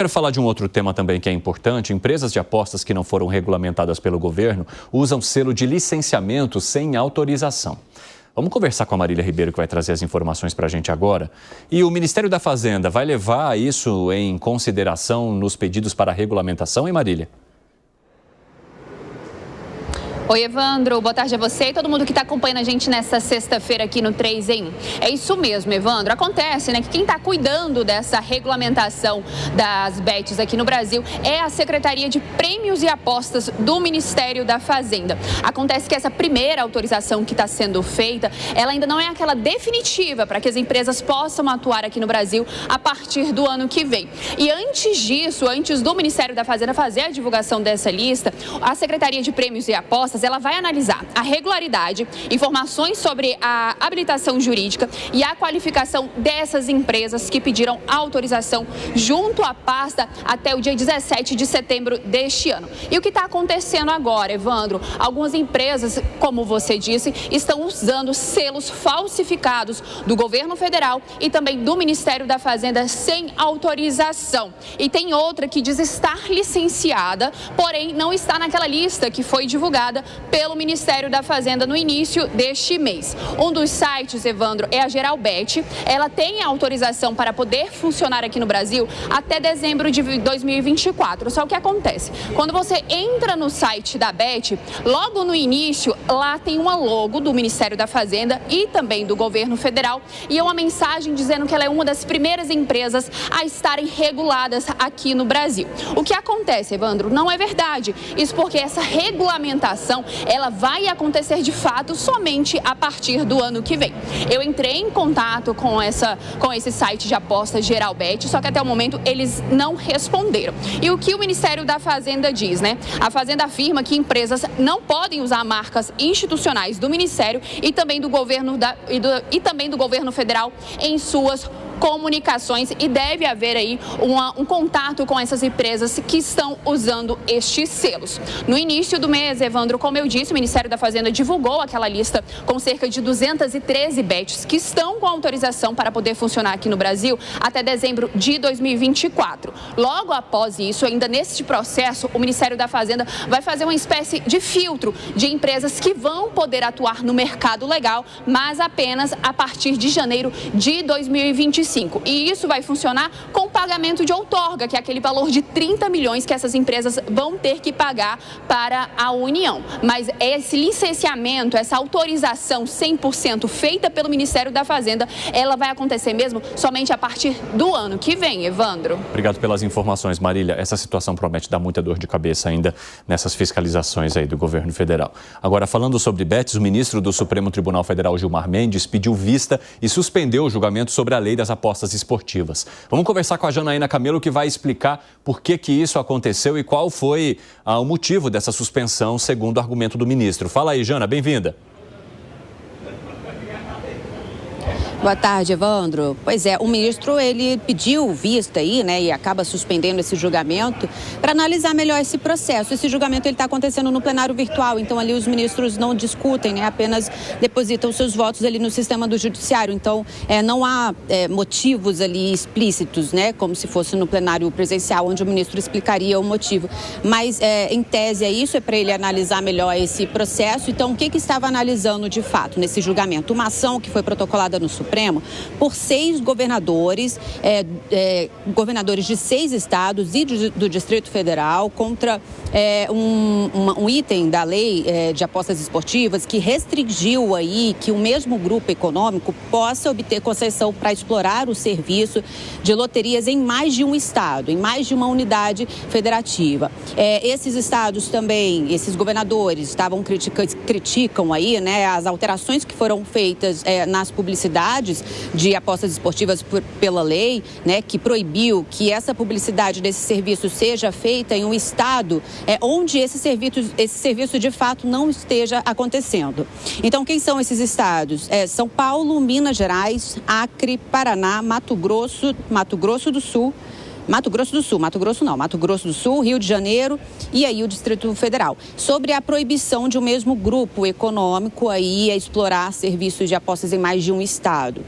Quero falar de um outro tema também que é importante. Empresas de apostas que não foram regulamentadas pelo governo usam selo de licenciamento sem autorização. Vamos conversar com a Marília Ribeiro, que vai trazer as informações para a gente agora. E o Ministério da Fazenda vai levar isso em consideração nos pedidos para regulamentação, hein, Marília? Oi, Evandro, boa tarde a você e todo mundo que está acompanhando a gente nesta sexta-feira aqui no 3 em 1. É isso mesmo, Evandro. Acontece, né, que quem está cuidando dessa regulamentação das bets aqui no Brasil é a Secretaria de Prêmios e Apostas do Ministério da Fazenda. Acontece que essa primeira autorização que está sendo feita, ela ainda não é aquela definitiva para que as empresas possam atuar aqui no Brasil a partir do ano que vem. E antes disso, antes do Ministério da Fazenda fazer a divulgação dessa lista, a Secretaria de Prêmios e Apostas ela vai analisar a regularidade, informações sobre a habilitação jurídica e a qualificação dessas empresas que pediram autorização junto à pasta até o dia 17 de setembro deste ano. E o que está acontecendo agora, Evandro? Algumas empresas, como você disse, estão usando selos falsificados do governo federal e também do Ministério da Fazenda sem autorização. E tem outra que diz estar licenciada, porém não está naquela lista que foi divulgada pelo Ministério da Fazenda no início deste mês. Um dos sites, Evandro, é a Geralbet. Ela tem autorização para poder funcionar aqui no Brasil até dezembro de 2024. Só o que acontece? Quando você entra no site da Bet, logo no início, lá tem uma logo do Ministério da Fazenda e também do governo federal e é uma mensagem dizendo que ela é uma das primeiras empresas a estarem reguladas aqui no Brasil. O que acontece, Evandro? Não é verdade. Isso porque essa regulamentação ela vai acontecer de fato somente a partir do ano que vem. Eu entrei em contato com esse site de apostas Geralbet, só que até o momento eles não responderam. E o que o Ministério da Fazenda diz, né? A Fazenda afirma que empresas não podem usar marcas institucionais do Ministério e também do governo federal em suas comunicações e deve haver aí um contato com essas empresas que estão usando estes selos. No início do mês, Evandro, como eu disse, o Ministério da Fazenda divulgou aquela lista com cerca de 213 bets que estão com autorização para poder funcionar aqui no Brasil até dezembro de 2024. Logo após isso, ainda neste processo, o Ministério da Fazenda vai fazer uma espécie de filtro de empresas que vão poder atuar no mercado legal, mas apenas a partir de janeiro de 2025. E isso vai funcionar com pagamento de outorga, que é aquele valor de 30 milhões que essas empresas vão ter que pagar para a União. Mas esse licenciamento, essa autorização 100% feita pelo Ministério da Fazenda, ela vai acontecer mesmo somente a partir do ano que vem, Evandro. Obrigado pelas informações, Marília. Essa situação promete dar muita dor de cabeça ainda nessas fiscalizações aí do governo federal. Agora, falando sobre bets, o ministro do Supremo Tribunal Federal, Gilmar Mendes, pediu vista e suspendeu o julgamento sobre a lei das apostas esportivas. Vamos conversar com a Janaína Camelo, que vai explicar por que isso aconteceu e qual foi o motivo dessa suspensão, segundo o argumento do ministro. Fala aí, Jana, bem-vinda. Boa tarde, Evandro. Pois é, o ministro, ele pediu vista aí, né, e acaba suspendendo esse julgamento para analisar melhor esse processo. Esse julgamento, ele está acontecendo no plenário virtual, então ali os ministros não discutem, né, apenas depositam seus votos ali no sistema do judiciário. Então, não há motivos ali explícitos, né, como se fosse no plenário presencial, onde o ministro explicaria o motivo. Mas, em tese, isso é para ele analisar melhor esse processo. Então, o que estava analisando de fato nesse julgamento? Uma ação que foi protocolada no Supremo por 6 governadores, governadores de 6 estados e do Distrito Federal contra um item da lei de apostas esportivas que restringiu aí que o mesmo grupo econômico possa obter concessão para explorar o serviço de loterias em mais de um estado, em mais de uma unidade federativa. Esses estados também, esses governadores criticam aí, né, as alterações que foram feitas nas publicidades de apostas esportivas pela lei, né, que proibiu que essa publicidade desse serviço seja feita em um estado onde esse serviço de fato não esteja acontecendo. Então, quem são esses estados? São Paulo, Minas Gerais, Acre, Paraná, Mato Grosso do Sul, Mato Grosso do Sul, Rio de Janeiro e aí o Distrito Federal, sobre a proibição de um mesmo grupo econômico aí a explorar serviços de apostas em mais de um estado.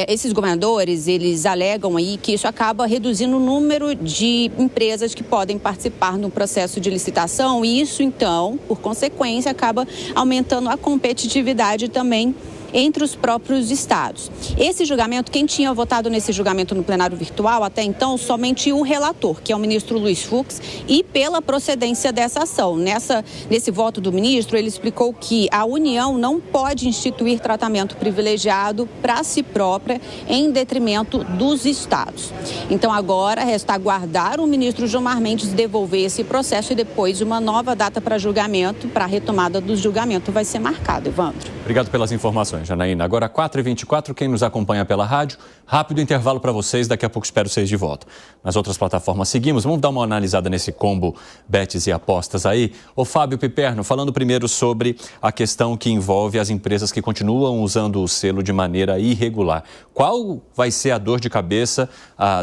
Esses governadores, eles alegam aí que isso acaba reduzindo o número de empresas que podem participar no processo de licitação e isso, então, por consequência, acaba aumentando a competitividade também entre os próprios estados. Esse julgamento, quem tinha votado nesse julgamento no plenário virtual, até então, somente um relator, que é o ministro Luiz Fux, e pela procedência dessa ação. Nesse voto do ministro, ele explicou que a União não pode instituir tratamento privilegiado para si própria em detrimento dos estados. Então, agora, resta aguardar o ministro Gilmar Mendes devolver esse processo e depois uma nova data para julgamento, para a retomada do julgamento vai ser marcada. Evandro. Obrigado pelas informações, Janaína. Agora, 4h24, quem nos acompanha pela rádio, rápido intervalo para vocês, daqui a pouco espero vocês de volta. Nas outras plataformas seguimos, vamos dar uma analisada nesse combo bets e apostas aí. Ô Fábio Piperno, falando primeiro sobre a questão que envolve as empresas que continuam usando o selo de maneira irregular. Qual vai ser a dor de cabeça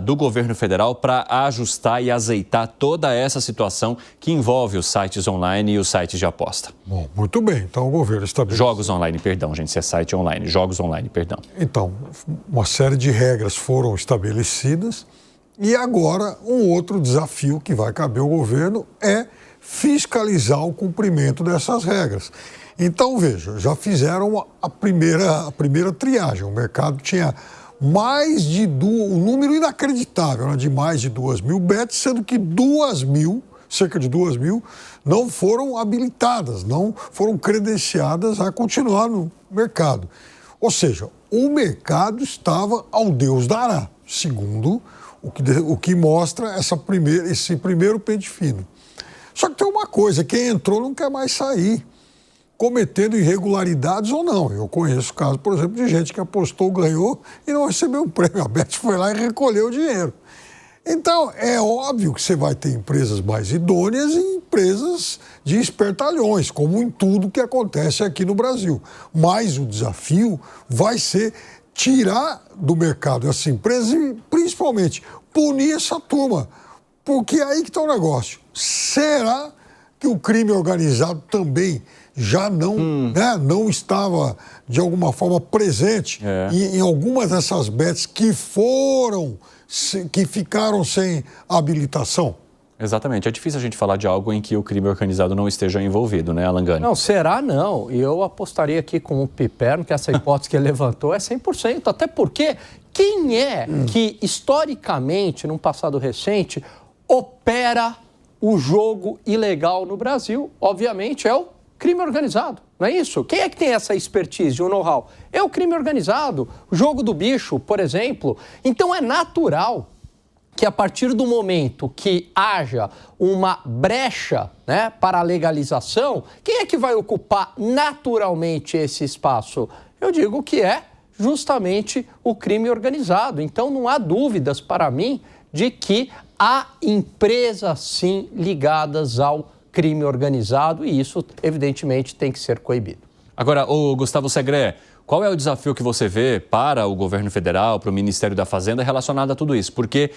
do governo federal para ajustar e azeitar toda essa situação que envolve os sites online e os sites de aposta? Bom, muito bem, então o governo estabeleceu... Jogos online, perdão, gente, se é site online, jogos online, perdão. Então, uma série de regras foram estabelecidas e agora um outro desafio que vai caber ao governo é fiscalizar o cumprimento dessas regras. Então, veja, já fizeram a primeira triagem, o mercado tinha um número inacreditável, né, de mais de 2.000 bets, sendo que cerca de 2.000, não foram habilitadas, não foram credenciadas a continuar no mercado. Ou seja, o mercado estava ao Deus dará, segundo o que mostra esse primeiro pente fino. Só que tem uma coisa, quem entrou não quer mais sair, cometendo irregularidades ou não. Eu conheço casos, por exemplo, de gente que apostou, ganhou e não recebeu um prêmio. A Bet foi lá e recolheu o dinheiro. Então, é óbvio que você vai ter empresas mais idôneas e empresas de espertalhões, como em tudo que acontece aqui no Brasil. Mas o desafio vai ser tirar do mercado essa empresa e, principalmente, punir essa turma. Porque é aí que está o negócio. Será que o crime organizado também já não estava, de alguma forma, presente em algumas dessas bets que ficaram sem habilitação? Exatamente. É difícil a gente falar de algo em que o crime organizado não esteja envolvido, né, Alan Gani? Não, será não. E eu apostaria aqui com o Piperno que essa hipótese que ele levantou é 100%. Até porque quem é que, historicamente, num passado recente, opera o jogo ilegal no Brasil? Obviamente é o crime organizado, não é isso? Quem é que tem essa expertise, o know-how? É o crime organizado, o jogo do bicho, por exemplo. Então é natural que a partir do momento que haja uma brecha, né, para a legalização, quem é que vai ocupar naturalmente esse espaço? Eu digo que é justamente o crime organizado. Então não há dúvidas para mim de que há empresas sim ligadas ao crime organizado e isso, evidentemente, tem que ser coibido. Agora, Gustavo Segré, qual é o desafio que você vê para o governo federal, para o Ministério da Fazenda relacionado a tudo isso? Porque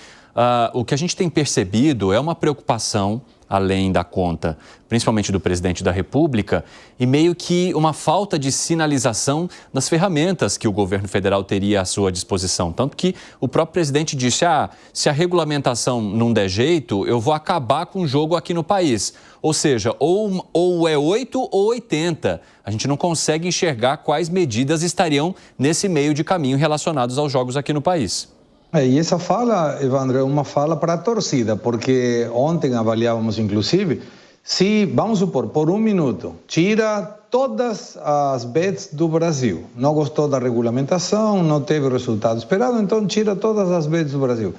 o que a gente tem percebido é uma preocupação além da conta, principalmente do presidente da República, e meio que uma falta de sinalização das ferramentas que o governo federal teria à sua disposição. Tanto que o próprio presidente disse, se a regulamentação não der jeito, eu vou acabar com o jogo aqui no país. Ou seja, ou é 8 ou 80. A gente não consegue enxergar quais medidas estariam nesse meio de caminho relacionados aos jogos aqui no país. E essa fala, Evandro, é uma fala para a torcida, porque ontem avaliávamos, inclusive, se, vamos supor, por um minuto, tira todas as bets do Brasil, não gostou da regulamentação, não teve o resultado esperado, então tira todas as bets do Brasil.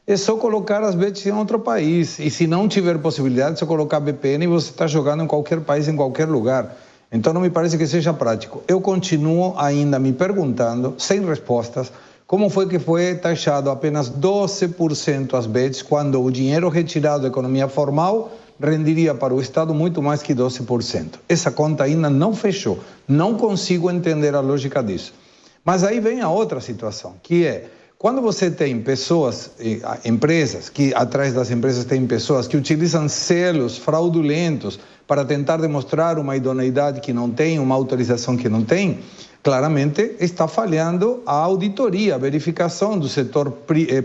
É só colocar as bets em outro país, e se não tiver possibilidade, é só colocar VPN e você está jogando em qualquer país, em qualquer lugar. Então não me parece que seja prático. Eu continuo ainda me perguntando, sem respostas, como foi que foi taxado apenas 12% as bets, quando o dinheiro retirado da economia formal renderia para o Estado muito mais que 12%. Essa conta ainda não fechou. Não consigo entender a lógica disso. Mas aí vem a outra situação, que é, Quando você tem pessoas, empresas, que atrás das empresas tem pessoas que utilizam selos fraudulentos para tentar demonstrar uma idoneidade que não tem, uma autorização que não tem, claramente está falhando a auditoria, a verificação do setor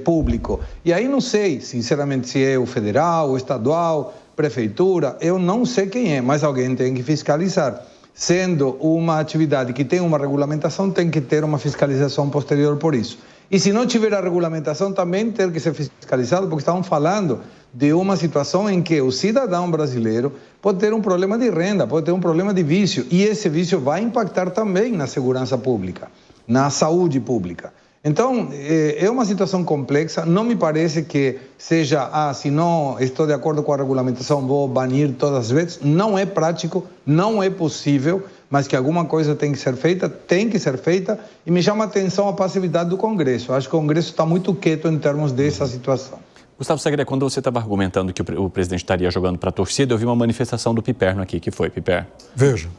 público. E aí não sei, sinceramente, se é o federal, o estadual, prefeitura, eu não sei quem é, mas alguém tem que fiscalizar. Sendo uma atividade que tem uma regulamentação, tem que ter uma fiscalização posterior por isso. E se não tiver a regulamentação, também tem que ser fiscalizado, porque estamos falando de uma situação em que o cidadão brasileiro pode ter um problema de renda, pode ter um problema de vício, e esse vício vai impactar também na segurança pública, na saúde pública. Então, é uma situação complexa, não me parece que seja, se não estou de acordo com a regulamentação, vou banir todas as vezes. Não é prático, não é possível, mas que alguma coisa tem que ser feita, e me chama a atenção a passividade do Congresso. Acho que o Congresso está muito quieto em termos dessa situação. Gustavo Segré, quando você estava argumentando que o presidente estaria jogando para a torcida, eu vi uma manifestação do Piperno aqui. Que foi, Piperno? Veja,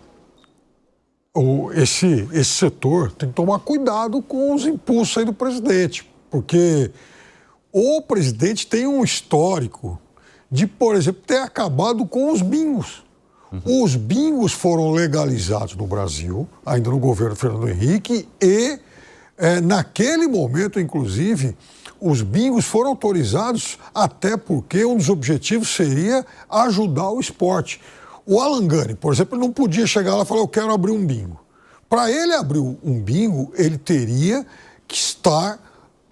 esse setor tem que tomar cuidado com os impulsos aí do presidente, porque o presidente tem um histórico de, por exemplo, ter acabado com os bingos. Os bingos foram legalizados no Brasil, ainda no governo Fernando Henrique, e naquele momento, inclusive, os bingos foram autorizados até porque um dos objetivos seria ajudar o esporte. O Alan Gani, por exemplo, não podia chegar lá e falar, eu quero abrir um bingo. Para ele abrir um bingo, ele teria que estar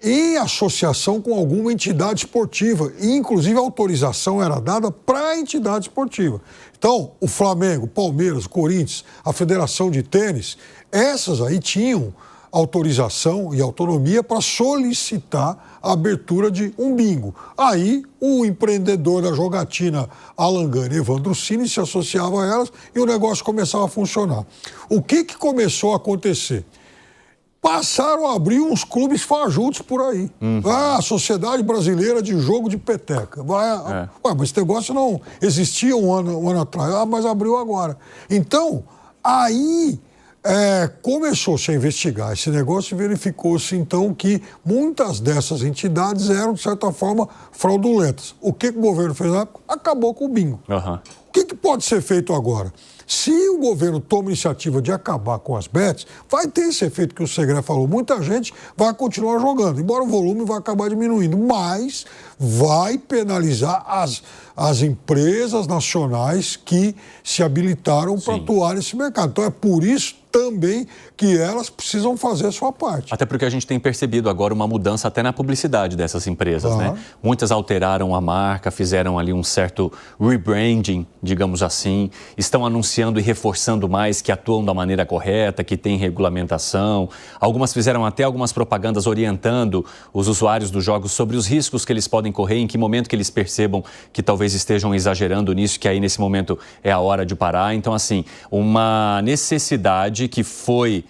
em associação com alguma entidade esportiva. E, inclusive, a autorização era dada para a entidade esportiva. Então, o Flamengo, Palmeiras, Corinthians, a Federação de Tênis, essas aí tinham autorização e autonomia para solicitar a abertura de um bingo. Aí, o empreendedor da jogatina Alan Gani e Evandro Cini se associava a elas e o negócio começava a funcionar. O que começou a acontecer? Passaram a abrir uns clubes fajutos por aí. A Sociedade Brasileira de Jogo de Peteca. Ué, mas esse negócio não existia um ano atrás, mas abriu agora. Então, aí começou-se a investigar esse negócio e verificou-se, então, que muitas dessas entidades eram, de certa forma, fraudulentas. O que o governo fez na época? Acabou com o bingo. O que pode ser feito agora? Se o governo toma a iniciativa de acabar com as bets, vai ter esse efeito que o Segré falou. Muita gente vai continuar jogando, embora o volume vai acabar diminuindo, mas vai penalizar as empresas nacionais que se habilitaram para atuar nesse mercado. Então é por isso também que elas precisam fazer a sua parte. Até porque a gente tem percebido agora uma mudança até na publicidade dessas empresas, né? Muitas alteraram a marca, fizeram ali um certo rebranding, digamos assim, estão anunciando e reforçando mais que atuam da maneira correta, que tem regulamentação. Algumas fizeram até algumas propagandas orientando os usuários dos jogos sobre os riscos que eles podem correr, em que momento que eles percebam que talvez estejam exagerando nisso, que aí nesse momento é a hora de parar. Então, assim, uma necessidade que foi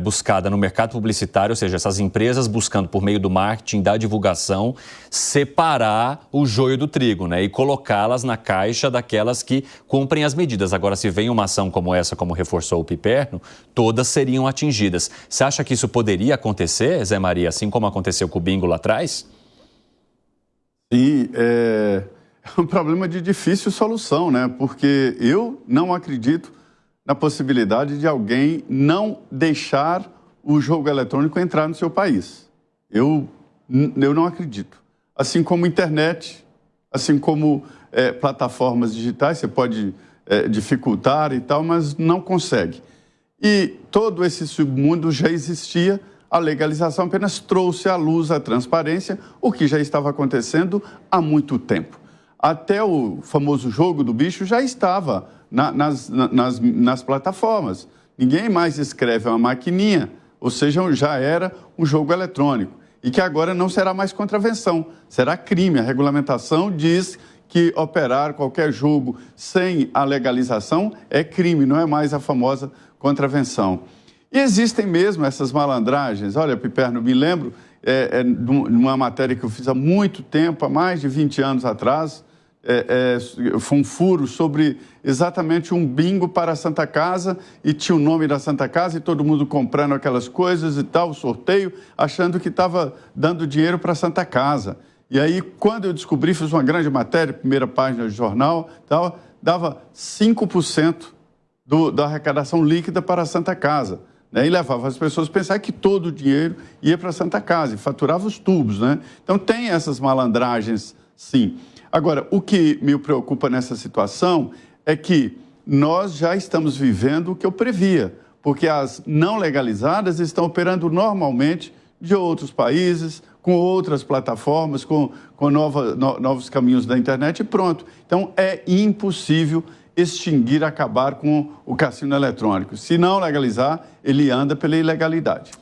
buscada no mercado publicitário, ou seja, essas empresas buscando por meio do marketing, da divulgação, separar o joio do trigo, né? E colocá-las na caixa daquelas que cumprem as medidas. Agora, se vem uma ação como essa, como reforçou o Piperno, todas seriam atingidas. Você acha que isso poderia acontecer, Zé Maria, assim como aconteceu com o bingo lá atrás? Sim, é um problema de difícil solução, né? Porque eu não acredito na possibilidade de alguém não deixar o jogo eletrônico entrar no seu país. Eu não acredito. Assim como internet, assim como plataformas digitais, você pode dificultar e tal, mas não consegue. E todo esse submundo já existia, a legalização apenas trouxe à luz a transparência, o que já estava acontecendo há muito tempo. Até o famoso jogo do bicho já estava nas plataformas. Ninguém mais escreve uma maquininha, ou seja, já era um jogo eletrônico. E que agora não será mais contravenção, será crime. A regulamentação diz que operar qualquer jogo sem a legalização é crime, não é mais a famosa contravenção. E existem mesmo essas malandragens. Olha, Piperno, me lembro de uma matéria que eu fiz há muito tempo, há mais de 20 anos atrás, foi um furo sobre exatamente um bingo para a Santa Casa e tinha o nome da Santa Casa e todo mundo comprando aquelas coisas e tal, sorteio, achando que estava dando dinheiro para a Santa Casa. E aí, quando eu descobri, fiz uma grande matéria, primeira página do jornal, tal, dava 5% da arrecadação líquida para a Santa Casa. Né? E levava as pessoas a pensar que todo o dinheiro ia para a Santa Casa e faturava os tubos. Né? Então, tem essas malandragens, sim. Agora, o que me preocupa nessa situação é que nós já estamos vivendo o que eu previa, porque as não legalizadas estão operando normalmente de outros países, com outras plataformas, com novos caminhos da internet e pronto. Então, é impossível extinguir, acabar com o cassino eletrônico. Se não legalizar, ele anda pela ilegalidade.